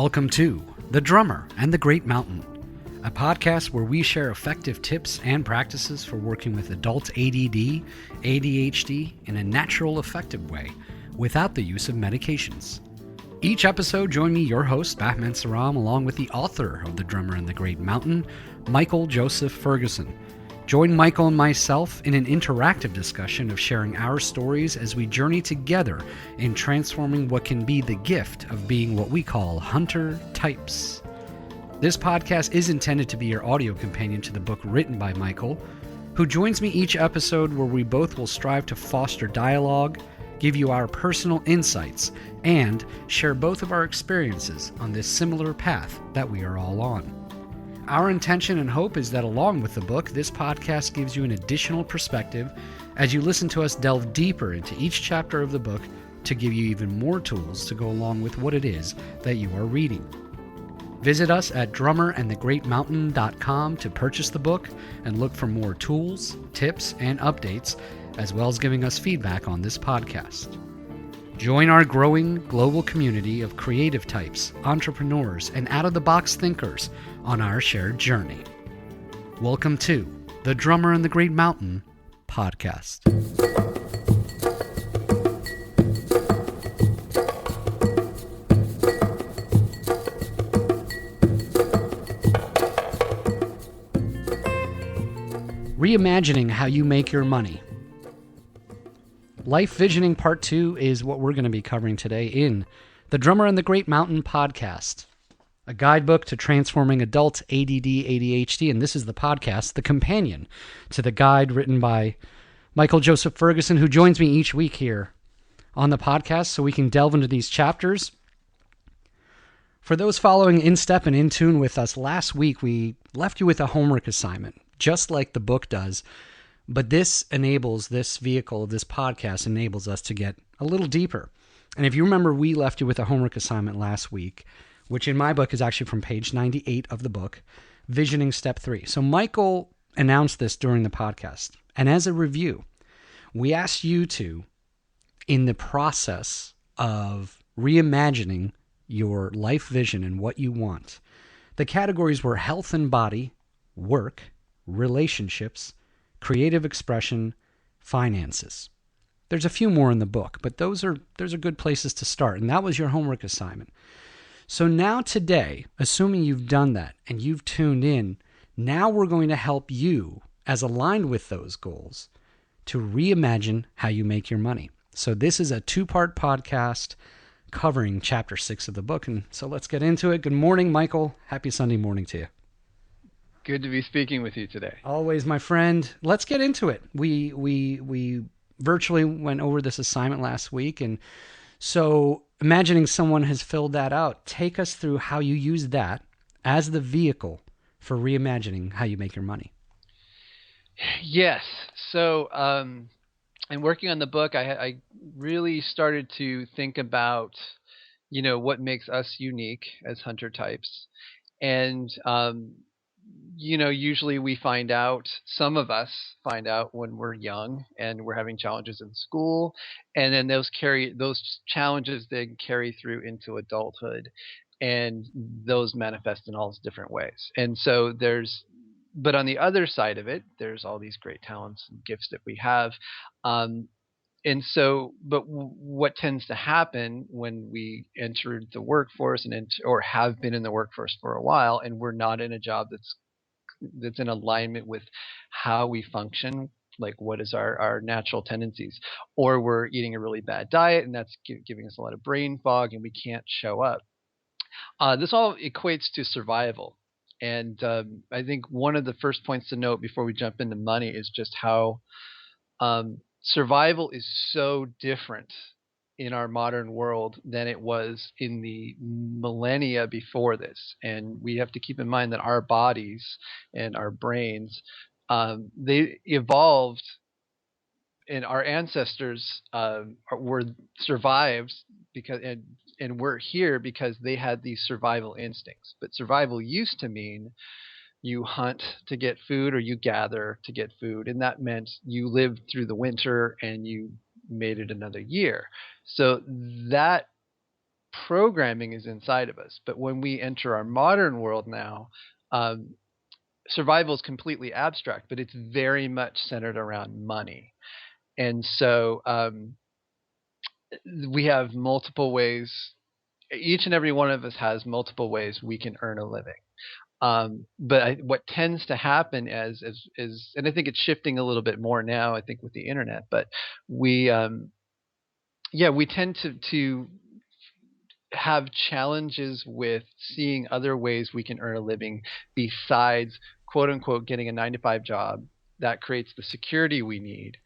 Welcome to The Drummer and the Great Mountain, a podcast where we share effective tips and practices for working with adult ADD, ADHD in a natural, effective way without the use of medications. Each episode, join me, your host, Bahman Sarram, along with the author of The Drummer and the Great Mountain, Michael Joseph Ferguson. Join Michael and myself in an interactive discussion of sharing our stories as we journey together in transforming what can be the gift of being what we call hunter types. This podcast is intended to be your audio companion to the book written by Michael, who joins me each episode where we both will strive to foster dialogue, give you our personal insights, and share both of our experiences on this similar path that we are all on. Our intention and hope is that along with the book, this podcast gives you an additional perspective as you listen to us delve deeper into each chapter of the book to give you even more tools to go along with what it is that you are reading. Visit us at drummerandthegreatmountain.com to purchase the book and look for more tools, tips, and updates, as well as giving us feedback on this podcast. Join our growing global community of creative types, entrepreneurs, and out-of-the-box thinkers on our shared journey. Welcome to The Drummer and the Great Mountain podcast. Reimagining how you make your money. Life Visioning Part 2 is what we're going to be covering today in The Drummer and the Great Mountain podcast, a guidebook to transforming adult ADD ADHD, and this is the podcast, the companion to the guide written by Michael Joseph Ferguson, who joins me each week here on the podcast so we can delve into these chapters. For those following in step and in tune with us, last week we left you with a homework assignment, just like the book does. But this vehicle, this podcast enables us to get a little deeper. And if you remember, we left you with a homework assignment last week, which in my book is actually from page 98 of the book, Visioning Step 3. So Michael announced this during the podcast. And as a review, we asked you to, in the process of reimagining your life vision and what you want, the categories were health and body, work, relationships, creative expression, finances. There's a few more in the book, but those are good places to start. And that was your homework assignment. So now today, assuming you've done that and you've tuned in, now we're going to help you, as aligned with those goals, to reimagine how you make your money. So this is a two-part podcast covering chapter 6 of the book. And so let's get into it. Good morning, Michael. Happy Sunday morning to you. Good to be speaking with you today. Always, my friend. Let's get into it. We virtually went over this assignment last week, and so imagining someone has filled that out, take us through how you use that as the vehicle for reimagining how you make your money. Yes. So, in working on the book, I really started to think about, what makes us unique as hunter types, and usually some of us find out when we're young and we're having challenges in school, and then those challenges then carry through into adulthood, and those manifest in all different ways. And so but on the other side of it, there's all these great talents and gifts that we have. What tends to happen when we enter the workforce or have been in the workforce for a while, and we're not in a job that's in alignment with how we function, like what is our natural tendencies, or we're eating a really bad diet and that's giving us a lot of brain fog and we can't show up. This all equates to survival. And I think one of the first points to note before we jump into money is just how survival is so different in our modern world than it was in the millennia before this. And we have to keep in mind that our bodies and our brains, they evolved, and our ancestors were survived because and we're here because they had these survival instincts. But survival used to mean you hunt to get food or you gather to get food, and that meant you lived through the winter and you made it another year. So that programming is inside of us. But when we enter our modern world now, um, survival is completely abstract, but it's very much centered around money. And so we have multiple ways. Each and every one of us has multiple ways we can earn a living. But what tends to happen and I think it's shifting a little bit more now, I think with the internet, but we, we tend to have challenges with seeing other ways we can earn a living besides quote unquote getting a 9 to 5 job that creates the security we need.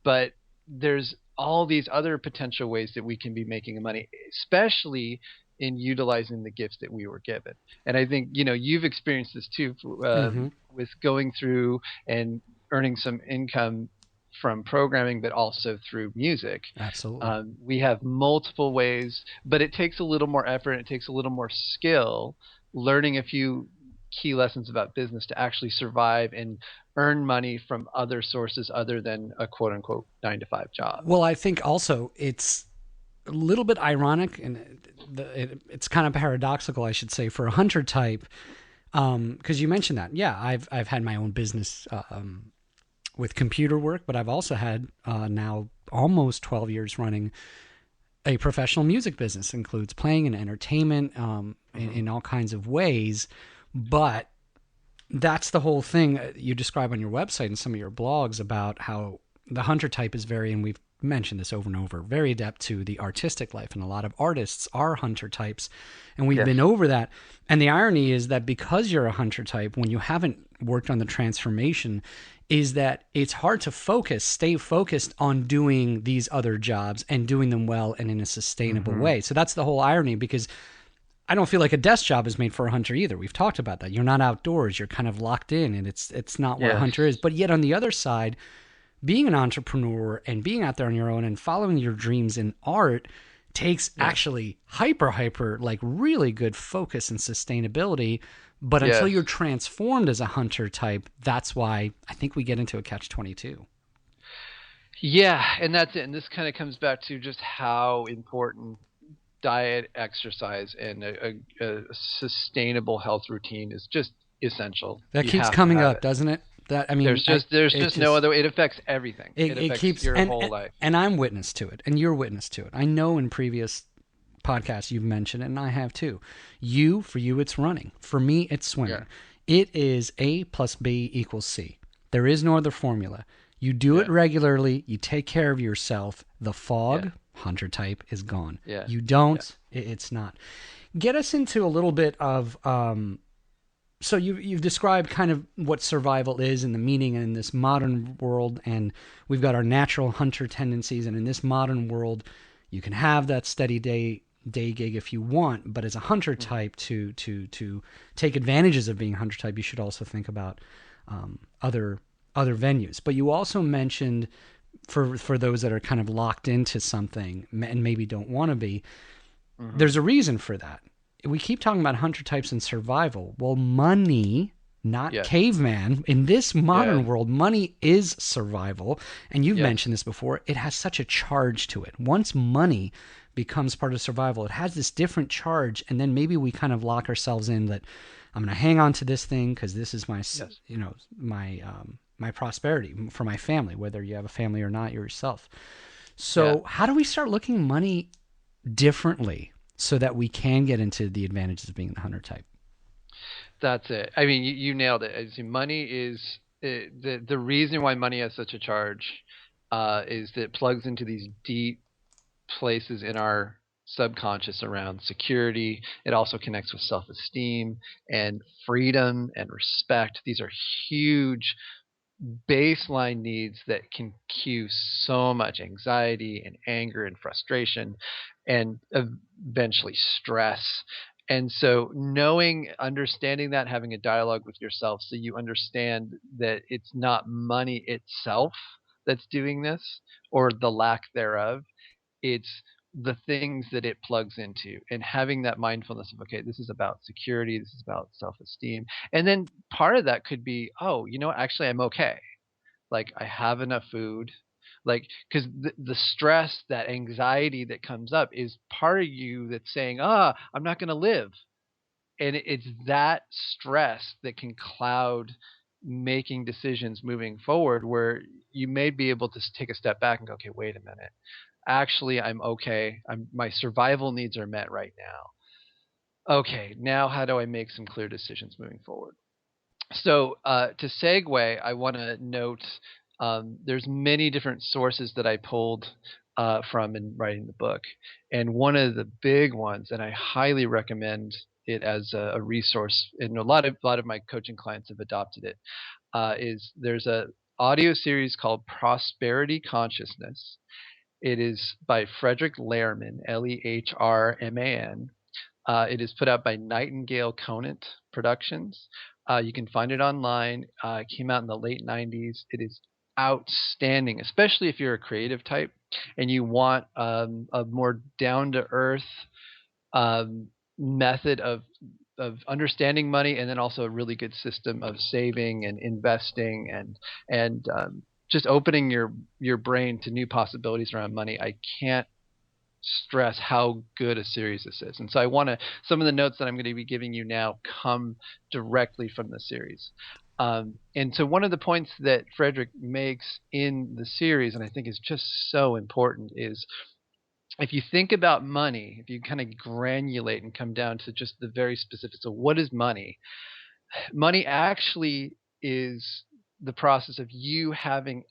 But there's all these other potential ways that we can be making money, especially in utilizing the gifts that we were given. And I think, you've experienced this too, Mm-hmm. with going through and earning some income from programming, but also through music. Absolutely. We have multiple ways, but it takes a little more effort. It takes a little more skill, learning a few key lessons about business to actually survive and earn money from other sources other than a quote unquote 9 to 5 job. Well, I think also it's a little bit ironic and it's kind of paradoxical, I should say, for a hunter type. Because you mentioned that. Yeah, I've had my own business with computer work, but I've also had now almost 12 years running a professional music business. Includes playing and entertainment in all kinds of ways. But that's the whole thing you describe on your website and some of your blogs about how the hunter type is very, and we've mentioned this over and over, very adept to the artistic life. And a lot of artists are hunter types. And we've been over that. And the irony is that because you're a hunter type, when you haven't worked on the transformation, is that it's hard to stay focused on doing these other jobs and doing them well and in a sustainable way. So that's the whole irony, because I don't feel like a desk job is made for a hunter either. We've talked about that. You're not outdoors. You're kind of locked in, and it's not what a hunter is. But yet on the other side, being an entrepreneur and being out there on your own and following your dreams in art takes actually hyper, like really good focus and sustainability. But until you're transformed as a hunter type, that's why I think we get into a catch-22. Yeah, and that's it. And this kind of comes back to just how important diet, exercise, and a sustainable health routine is just essential. That keeps coming up, doesn't it? That, I mean, there's just no other way. It affects everything. It affects keeps your whole life. And I'm witness to it, and you're witness to it. I know in previous podcasts you've mentioned it, and I have too. For you, it's running. For me, it's swimming. Yeah. It is A plus B equals C. There is no other formula. You do it regularly. You take care of yourself. The fog, hunter type, is gone. Yeah. You don't. Yeah. It's not. Get us into a little bit of. So you've described kind of what survival is and the meaning in this modern world, and we've got our natural hunter tendencies. And in this modern world, you can have that steady day gig if you want, but as a hunter type, to take advantages of being a hunter type, you should also think about other venues. But you also mentioned for those that are kind of locked into something and maybe don't want to be, there's a reason for that. We keep talking about hunter types and survival. Well, money, not caveman, in this modern world, money is survival. And you've mentioned this before. It has such a charge to it. Once money becomes part of survival, it has this different charge. And then maybe we kind of lock ourselves in that I'm going to hang on to this thing because this is my, my prosperity for my family, whether you have a family or not yourself. So how do we start looking money differently so that we can get into the advantages of being the hunter type? That's it. I mean, you nailed it. As money is the reason why money has such a charge is that it plugs into these deep places in our subconscious around security. It also connects with self-esteem and freedom and respect. These are huge baseline needs that can cue so much anxiety and anger and frustration and eventually stress. And so understanding that, having a dialogue with yourself so you understand that it's not money itself that's doing this or the lack thereof. It's the things that it plugs into, and having that mindfulness of, okay, this is about security, this is about self-esteem. And then part of that could be, actually I'm okay. Like I have enough food. Like, because the stress, that anxiety that comes up is part of you that's saying, I'm not going to live. And it's that stress that can cloud making decisions moving forward, where you may be able to take a step back and go, okay, wait a minute. Actually, I'm okay. My survival needs are met right now. Okay, now how do I make some clear decisions moving forward? So to segue, I want to note there's many different sources that I pulled from in writing the book, and one of the big ones, and I highly recommend it as a resource, and a lot of my coaching clients have adopted it. Is there's a audio series called Prosperity Consciousness. It is by Frederick Lehrman, Lehrman. It is put out by Nightingale Conant Productions. You can find it online. It came out in the late 90s. It is outstanding, especially if you're a creative type and you want a more down to earth um, method of understanding money, and then also a really good system of saving and investing and just opening your brain to new possibilities around money. I can't stress how good a series this is. And so some of the notes that I'm going to be giving you now come directly from the series. And so one of the points that Frederick makes in the series, and I think is just so important, is if you think about money, if you kind of granulate and come down to just the very specifics of what is money, money actually is the process of you having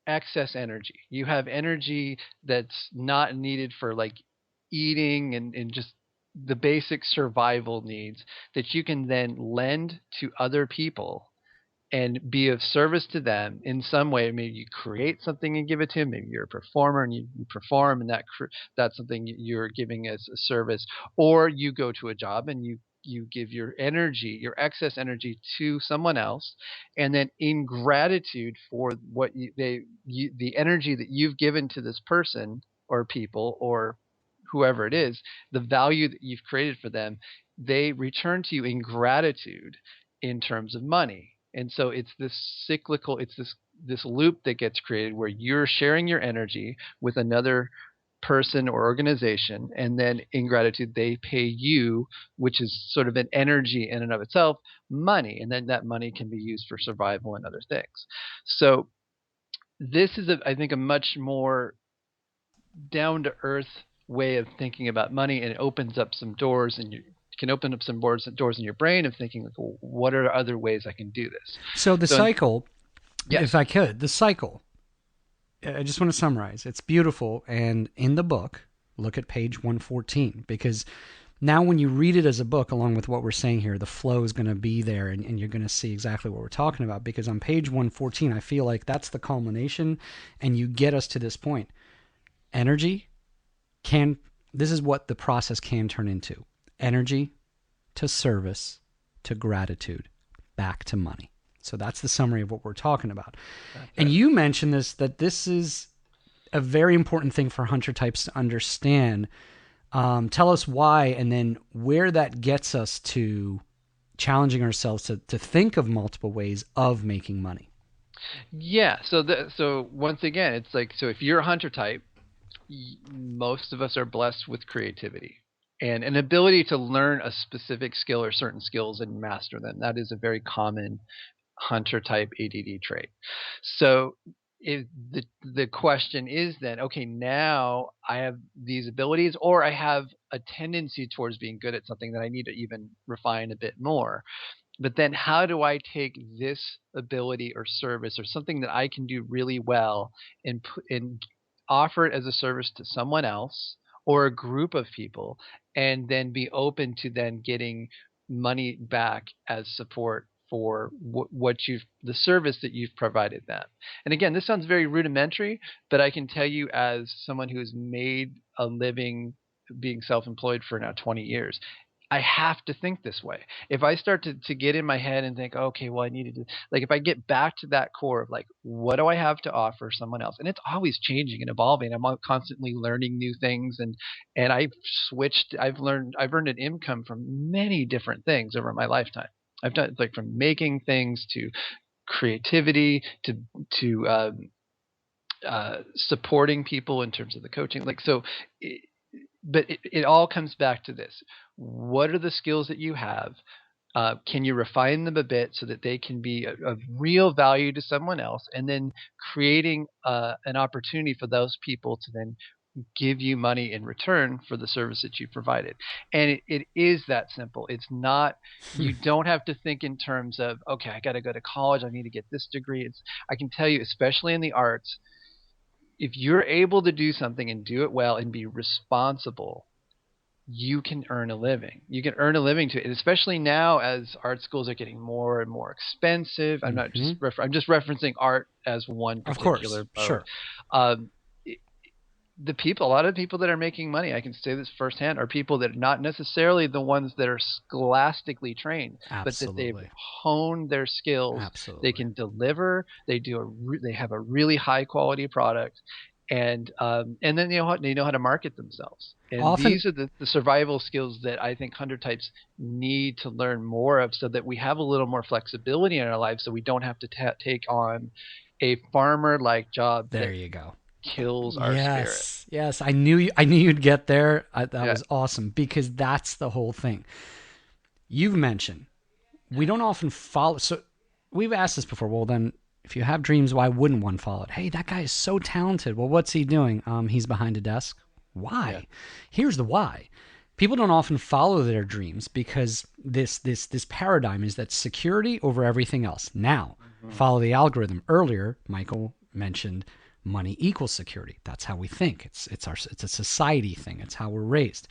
excess energy. You have energy that's not needed for like eating and just the basic survival needs that you can then lend to other people and be of service to them in some way. Maybe you create something and give it to them. Maybe you're a performer and you perform, and that's something you're giving as a service. Or you go to a job and you give your energy, your excess energy, to someone else, and then in gratitude for what the energy that you've given to this person or people or whoever it is, the value that you've created for them, they return to you in gratitude in terms of money. And so it's this cyclical, it's this loop that gets created where you're sharing your energy with another person or organization, and then in gratitude they pay you, which is sort of an energy in and of itself, money, and then that money can be used for survival and other things. So this is I think a much more down to earth way of thinking about money, and it opens up some doors, and you can open up some doors in your brain of thinking like, well, what are other ways I can do this? So the cycle, if Yes. I could, the cycle, I just want to summarize. It's beautiful. And in the book, look at page 114, because now when you read it as a book, along with what we're saying here, the flow is going to be there, and you're going to see exactly what we're talking about. Because on page 114, I feel like that's the culmination, and you get us to this point. Energy this is what the process can turn into. Energy to service to gratitude, back to money. So that's the summary of what we're talking about. Okay. And you mentioned that this is a very important thing for hunter types to understand. Tell us why, and then where that gets us to challenging ourselves to think of multiple ways of making money. Yeah. So once again, it's like, so if you're a hunter type, most of us are blessed with creativity and an ability to learn a specific skill or certain skills and master them. That is a very common hunter type ADD trait. So if the question is then, okay, now I have these abilities, or I have a tendency towards being good at something that I need to even refine a bit more. But then how do I take this ability or service or something that I can do really well and offer it as a service to someone else or a group of people, and then be open to then getting money back as support for the service that you've provided them. And again, this sounds very rudimentary, but I can tell you, as someone who has made a living being self-employed for now 20 years, I have to think this way. If I start to get in my head and think, okay, well, I needed to, like, if I get back to that core of like, what do I have to offer someone else? And it's always changing and evolving. I'm constantly learning new things, and I've earned an income from many different things over my lifetime. I've done like from making things to creativity to supporting people in terms of the coaching. Like so, but it all comes back to this: what are the skills that you have? Can you refine them a bit so that they can be of real value to someone else, and then creating an opportunity for those people to then give you money in return for the service that you provided. And it is that simple. It's not, you don't have to think in terms of, okay, I got to go to college, I need to get this degree. I can tell you, especially in the arts, if you're able to do something and do it well and be responsible, you can earn a living. You can earn a living to it, especially now as art schools are getting more and more expensive. I'm not just I'm just referencing art as one Of course. particular mode. Sure. Um, a lot of people that are making money, I can say this firsthand, are people that are not necessarily the ones that are scholastically trained, but that they've Absolutely. honed their skills. They Absolutely. can deliver. They have a really high quality product, and then they know how to market themselves. And Often, these are the survival skills that I think hunter types need to learn more of, so that we have a little more flexibility in our lives, so we don't have to take on a farmer like job there that you go. kills our spirit. Yes, yes. I knew you'd get there. That Yeah. was awesome because that's the whole thing. You've mentioned we don't often follow. So we've asked this before. Well, then, if you have dreams, why wouldn't one follow it? Hey, that guy is so talented. Well, what's he doing? He's behind a desk. Yeah. Why? Here's the why. People don't often follow their dreams because this paradigm is that security over everything else. Now, Mhm. follow the algorithm. Earlier, Michael mentioned money equals security. That's how we think. It's a society thing. It's how we're raised.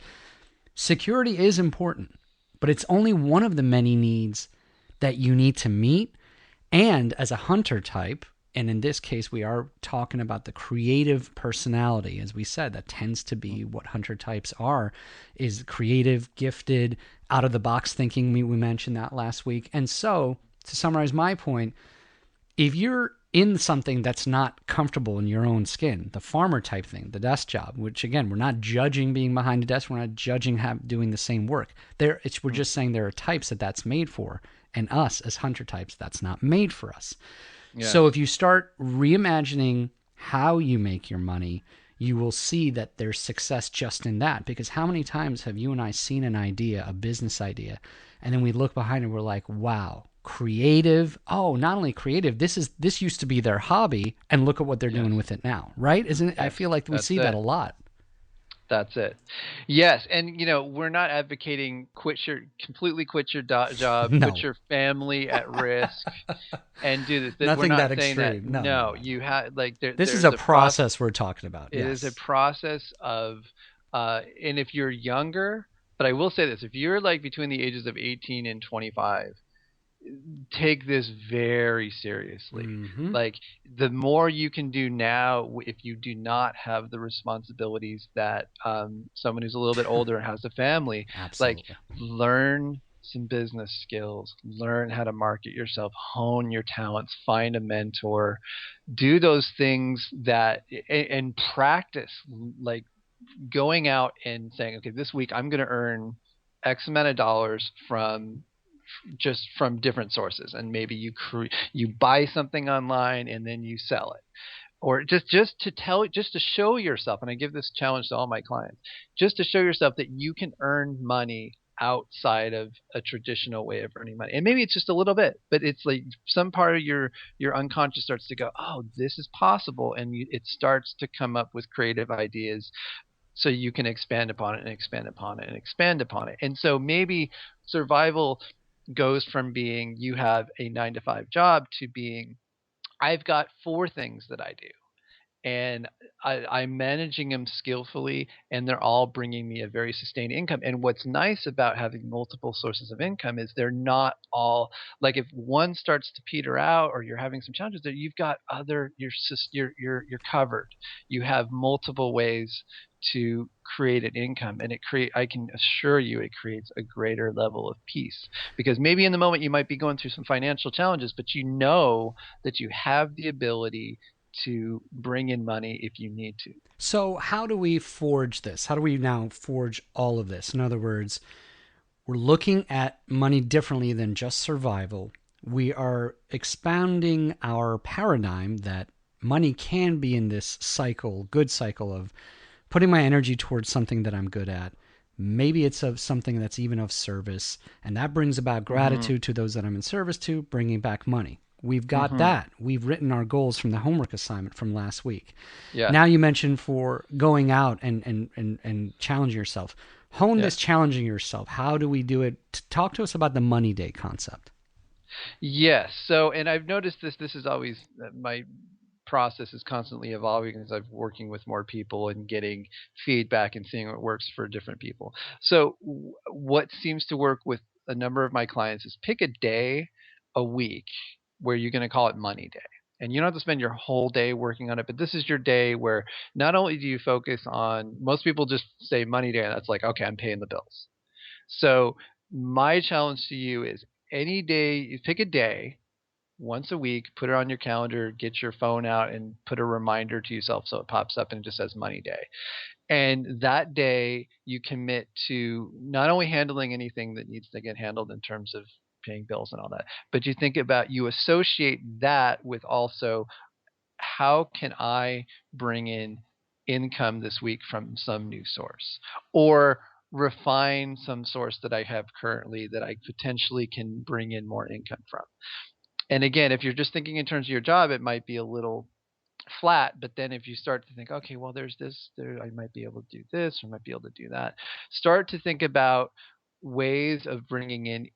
Security is important, but it's only one of the many needs that you need to meet. And as a hunter type, and in this case, we are talking about the creative personality, as we said, that tends to be what hunter types are, is creative, gifted, out of the box thinking. We mentioned that last week. And so, to summarize my point, if you're in something that's not comfortable in your own skin, the farmer type thing, the desk job, which again, we're not judging being behind a desk, we're not judging doing the same work. We're just saying there are types that's made for, and us as hunter types, that's not made for us. Yeah. So if you start reimagining how you make your money, you will see that there's success just in that. Because how many times have you and I seen an idea, a business idea, and then we look behind and we're like, wow, creative. Oh, not only creative, this used to be their hobby, and look at what they're Yes. doing with it now, right? Isn't it? I Yes. feel like we That's see that it. a lot. That's it. Yes, and we're not advocating completely quit your job, put No, your family at risk, and do this. That we're nothing not that saying that. extreme. No, no, No, no, you no. have This is there's a a process. process we're talking about. It is a Yes. process of, and if you're younger, but I will say this: if you're like between the ages of 18 and 25, take this very seriously. Mm-hmm. Like, the more you can do now, if you do not have the responsibilities that someone who's a little bit older and has a family, like, Absolutely. learn some business skills, learn how to market yourself, hone your talents, find a mentor, do those things and practice, like going out and saying, okay, this week I'm going to earn X amount of dollars from different sources, and maybe you buy something online and then you sell it, or just to show yourself. And I give this challenge to all my clients, just to show yourself that you can earn money outside of a traditional way of earning money. And maybe it's just a little bit, but it's like some part of your unconscious starts to go, oh, this is possible, and it starts to come up with creative ideas, so you can expand upon it and expand upon it and expand upon it. And so maybe survival goes from being you have a 9 to 5 job to being, I've got four things that I do, and I'm managing them skillfully, and they're all bringing me a very sustained income. And what's nice about having multiple sources of income is they're not all, like, if one starts to peter out or you're having some challenges there, you've got other, you're covered. You have multiple ways to create an income, and I can assure you it creates a greater level of peace, because maybe in the moment you might be going through some financial challenges, but you know that you have the ability to bring in money if you need to. So, how do we forge this? How do we now forge all of this? In other words, we're looking at money differently than just survival. We are expounding our paradigm that money can be in this cycle, good cycle of putting my energy towards something that I'm good at. Maybe it's of something that's even of service, and that brings about Mm-hmm. gratitude to those that I'm in service to, bringing back money. We've got Mm-hmm. that. We've written our goals from the homework assignment from last week. Yes. Now you mentioned for going out and challenging yourself. Hone this Yes. challenging yourself. How do we do it? Talk to us about the money day concept. Yes. So, and I've noticed this. This is always my process is constantly evolving as I'm working with more people and getting feedback and seeing what works for different people. So, what seems to work with a number of my clients is pick a day a week where you're going to call it money day. And you don't have to spend your whole day working on it, but this is your day where not only do you focus on, most people just say money day, and that's like, okay, I'm paying the bills. So, my challenge to you is any day, you pick a day once a week, put it on your calendar, get your phone out and put a reminder to yourself so it pops up and it just says money day. And that day you commit to not only handling anything that needs to get handled in terms of paying bills and all that, but you think about, you associate that with also, how can I bring in income this week from some new source, or refine some source that I have currently that I potentially can bring in more income from. And again, if you're just thinking in terms of your job, it might be a little flat. But then if you start to think, okay, well, there's this, there, I might be able to do this, or I might be able to do that. Start to think about ways of bringing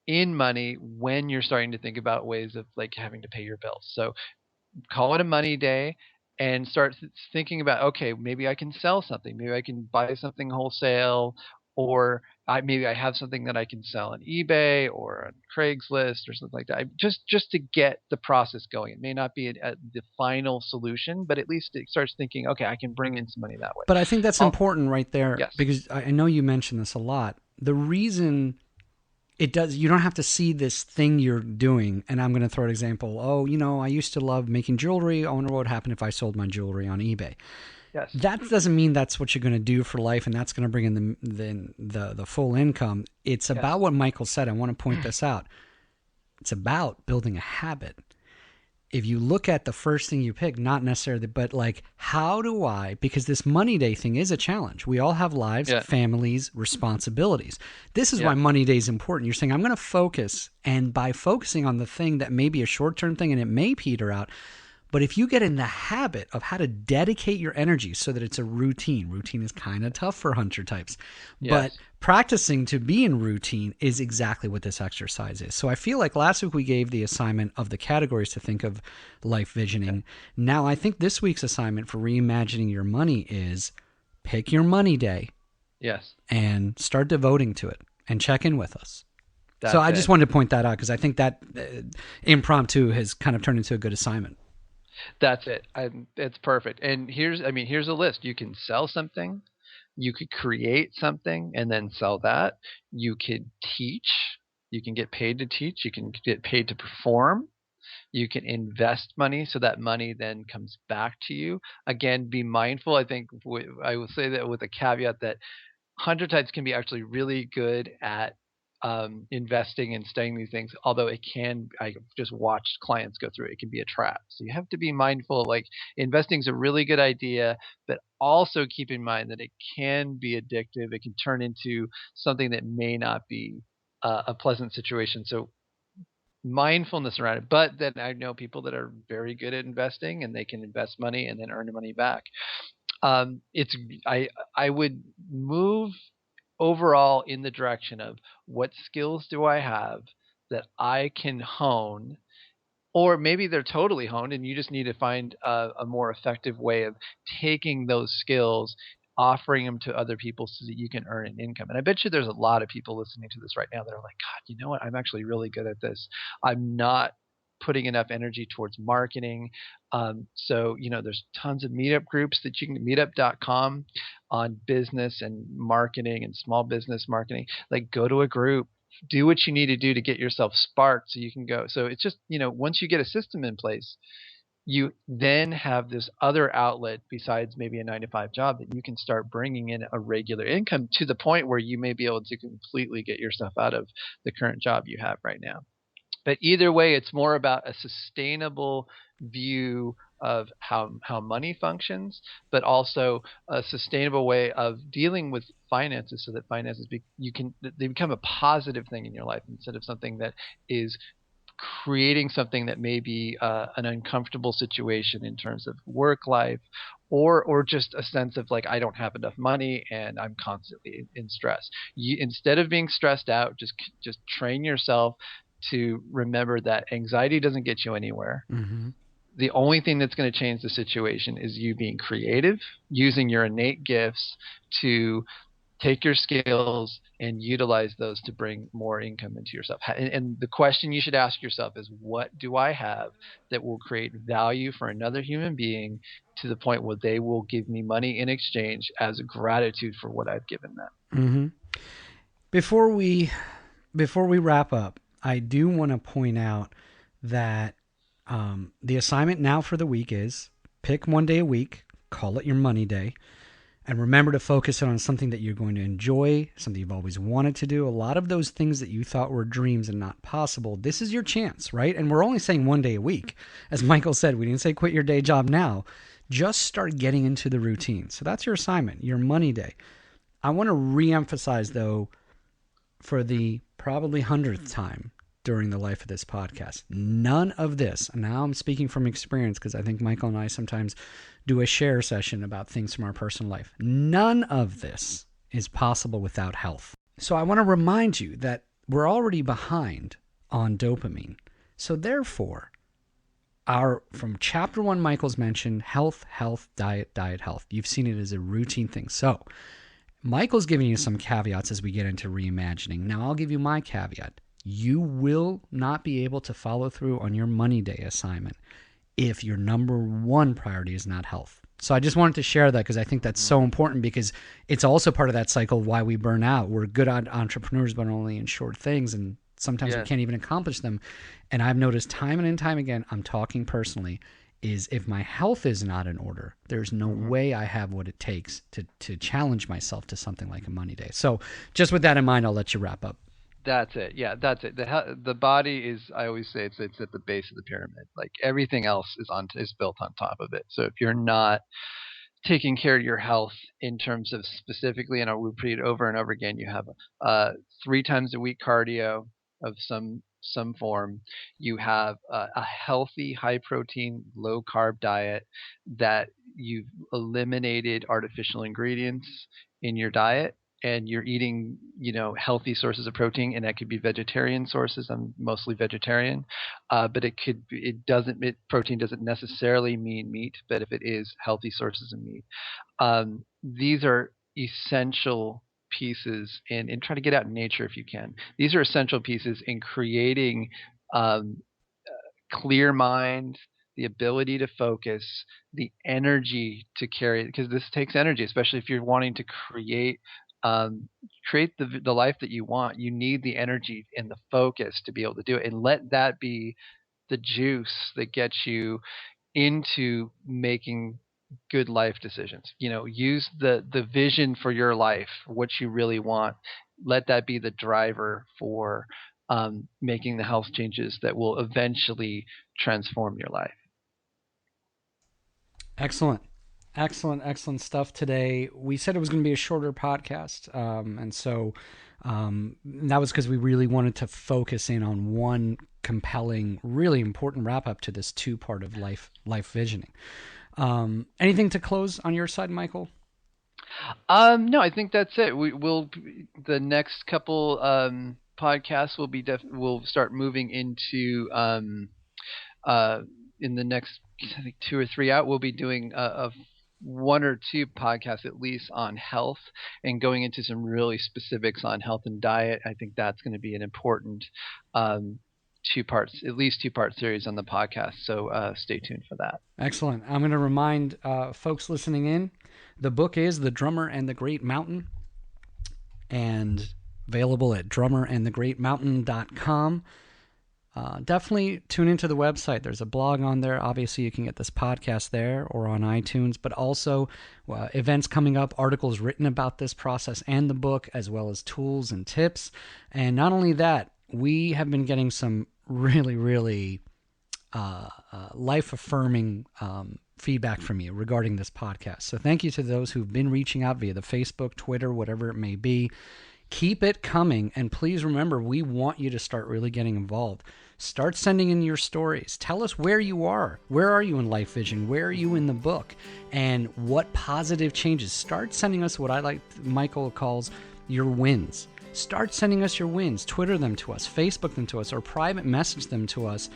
in money when you're starting to think about ways of like having to pay your bills. So call it a money day and start thinking about, okay, maybe I can sell something, maybe I can buy something wholesale, or maybe I have something that I can sell on eBay or on Craigslist or something like that. Just to get the process going. It may not be the final solution, but at least it starts thinking, okay, I can bring in some money that way. But I think that's Oh, important right there yes, because I know you mentioned this a lot. The reason it does, you don't have to see this thing you're doing. And I'm going to throw an example. Oh, I used to love making jewelry. I wonder what would happen if I sold my jewelry on eBay. yes, That doesn't mean that's what you're going to do for life and that's going to bring in the full income. It's yes, about what Michael said. I want to point this out. It's about building a habit. If you look at the first thing you pick, not necessarily, but like, how do I, because this money day thing is a challenge. We all have lives, yeah, families, responsibilities. This is why yeah, money day is important. You're saying, I'm going to focus. And by focusing on the thing that may be a short term thing and it may peter out, but if you get in the habit of how to dedicate your energy so that it's a routine is kind of tough for hunter types, but yes, practicing to be in routine is exactly what this exercise is. So I feel like last week we gave the assignment of the categories to think of life okay, visioning. Now I think this week's assignment for reimagining your money is pick your money day yes, and start devoting to it and check in with us. So that's I just it. wanted to point that out because I think that impromptu has kind of turned into a good assignment. That's it. It's perfect. And here's a list. You can sell something. You could create something and then sell that. You could teach. You can get paid to teach. You can get paid to perform. You can invest money so that money then comes back to you. Again, be mindful. I think I will say that with a caveat that hunter types can be actually really good at investing and studying these things. Although it can, I just watched clients go through it. It can be a trap. So you have to be mindful. Like, investing is a really good idea, but also keep in mind that it can be addictive. It can turn into something that may not be a pleasant situation. So mindfulness around it. But then I know people that are very good at investing and they can invest money and then earn the money back. It's I would move overall in the direction of, what skills do I have that I can hone, or maybe they're totally honed and you just need to find a more effective way of taking those skills, offering them to other people so that you can earn an income. And I bet you there's a lot of people listening to this right now that are like, God, you know what, I'm actually really good at this. I'm not putting enough energy towards marketing. So there's tons of meetup groups that you can, meetup.com, on business and marketing and small business marketing. Like, go to a group, do what you need to do to get yourself sparked so you can go. So it's just, once you get a system in place, you then have this other outlet besides maybe a 9 to 5 job that you can start bringing in a regular income, to the point where you may be able to completely get yourself out of the current job you have right now. But either way, it's more about a sustainable view of how money functions, but also a sustainable way of dealing with finances, so that finances they become a positive thing in your life instead of something that is creating something that may be an uncomfortable situation in terms of work life, or just a sense of like, I don't have enough money and I'm constantly in stress. Instead of being stressed out, just train yourself to remember that anxiety doesn't get you anywhere. Mm-hmm. The only thing that's going to change the situation is you being creative, using your innate gifts to take your skills and utilize those to bring more income into yourself. And the question you should ask yourself is, what do I have that will create value for another human being to the point where they will give me money in exchange as gratitude for what I've given them? Mm-hmm. Before we wrap up, I do want to point out that the assignment now for the week is pick one day a week, call it your money day, and remember to focus it on something that you're going to enjoy, something you've always wanted to do. A lot of those things that you thought were dreams and not possible, this is your chance, right? And we're only saying one day a week. As Michael said, we didn't say quit your day job now. Just start getting into the routine. So that's your assignment, your money day. I want to reemphasize, though, for the probably 100th time during the life of this podcast, none of this, and now I'm speaking from experience because I think Michael and I sometimes do a share session about things from our personal life. None of this is possible without health. So I want to remind you that we're already behind on dopamine. So therefore, from chapter 1, Michael's mentioned health, diet, health. You've seen it as a routine thing. So Michael's giving you some caveats as we get into reimagining. Now I'll give you my caveat. You will not be able to follow through on your money day assignment if your number one priority is not health. So I just wanted to share that because I think that's so important, because it's also part of that cycle of why we burn out. We're good entrepreneurs, but only in short things, and sometimes we can't even accomplish them. And I've noticed time and time again, I'm talking personally, is if my health is not in order, there's no way I have what it takes to challenge myself to something like a money day. So just with that in mind, I'll let you wrap up. That's it. Yeah, that's it. The body is, I always say, it's at the base of the pyramid. Like everything else is built on top of it. So if you're not taking care of your health in terms of specifically, and I'll repeat it over and over again, you have 3 times a week cardio of some form. You have a healthy, high protein, low carb diet that you've eliminated artificial ingredients in your diet, and you're eating, healthy sources of protein, and that could be vegetarian sources. I'm mostly vegetarian, but protein doesn't necessarily mean meat, but if it is, healthy sources of meat. These are essential pieces and try to get out in nature if you can. These are essential pieces in creating clear mind, the ability to focus, the energy to carry it, because this takes energy, especially if you're wanting to create the life that you want. You need the energy and the focus to be able to do it, and let that be the juice that gets you into making good life decisions. Use the vision for your life, what you really want. Let that be the driver for making the health changes that will eventually transform your life. Excellent stuff today. We said it was going to be a shorter podcast, and so that was because we really wanted to focus in on one compelling, really important wrap up to this 2-part of life visioning. Anything to close on your side, Michael? No, I think that's it. The next couple podcasts we'll start moving into in the next, I think, 2 or 3 out. We'll be doing a 1 or 2 podcasts at least on health, and going into some really specifics on health and diet. I think that's going to be an important 2-part series on the podcast. So stay tuned for that. Excellent. I'm going to remind folks listening in, the book is The Drummer and the Great Mountain, and available at drummerandthegreatmountain.com. Definitely tune into the website. There's a blog on there. Obviously, you can get this podcast there or on iTunes, but also events coming up, articles written about this process and the book, as well as tools and tips. And not only that, we have been getting some really, really life-affirming feedback from you regarding this podcast. So thank you to those who've been reaching out via the Facebook, Twitter, whatever it may be. Keep it coming. And please remember, we want you to start really getting involved. Start sending in your stories. Tell us where you are. Where are you in Life Vision? Where are you in the book? And what positive changes? Start sending us what Michael calls your wins. Start sending us your wins. Twitter them to us, Facebook them to us, or private message them to us.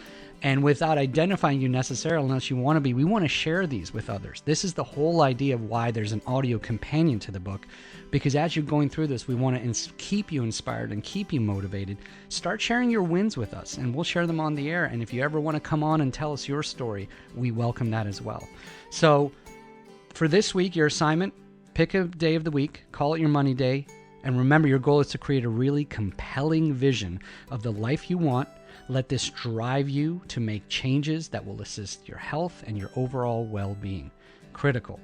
And without identifying you necessarily, unless you want to be, we want to share these with others. This is the whole idea of why there's an audio companion to the book, because as you're going through this, we want to keep you inspired and keep you motivated. Start sharing your wins with us, and we'll share them on the air. And if you ever want to come on and tell us your story, we welcome that as well. So for this week, your assignment, pick a day of the week, call it your money day, and remember, your goal is to create a really compelling vision of the life you want. Let this drive you to make changes that will assist your health and your overall well-being. Critical.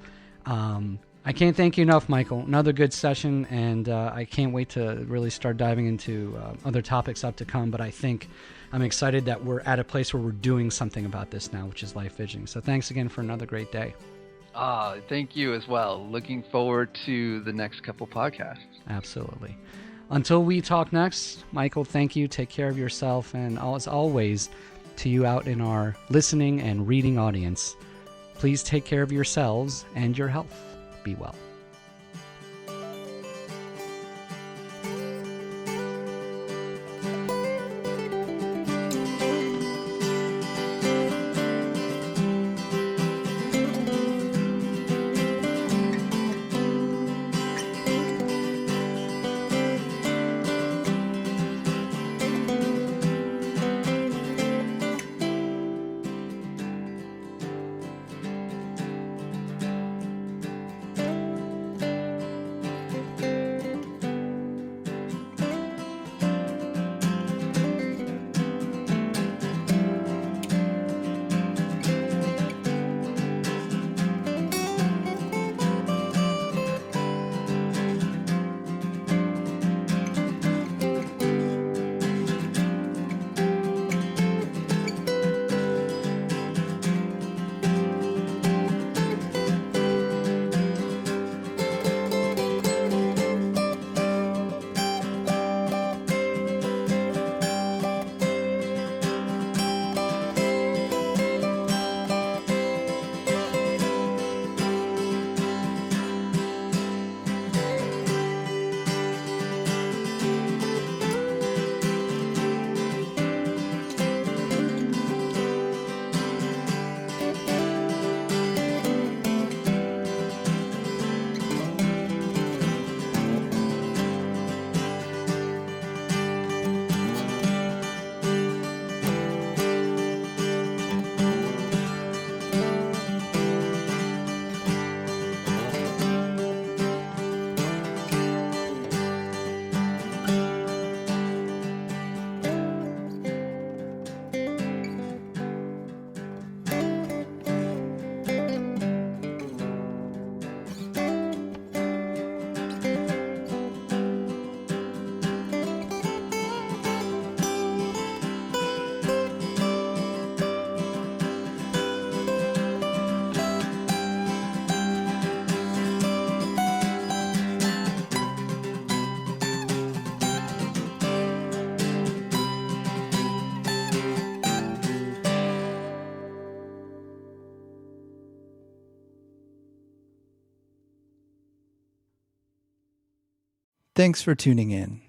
I can't thank you enough, Michael. Another good session, and I can't wait to really start diving into other topics up to come. But I think I'm excited that we're at a place where we're doing something about this now, which is life visioning. So thanks again for another great day. Thank you as well. Looking forward to the next couple podcasts. Absolutely. Until we talk next, Michael, thank you. Take care of yourself. And as always, to you out in our listening and reading audience, please take care of yourselves and your health. Be well. Thanks for tuning in.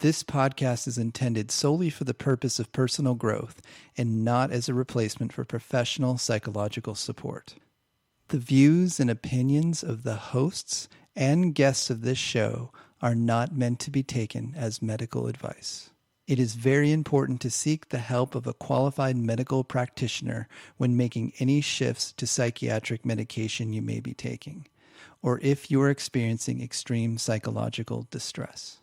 This podcast is intended solely for the purpose of personal growth and not as a replacement for professional psychological support. The views and opinions of the hosts and guests of this show are not meant to be taken as medical advice. It is very important to seek the help of a qualified medical practitioner when making any shifts to psychiatric medication you may be taking, or if you are experiencing extreme psychological distress.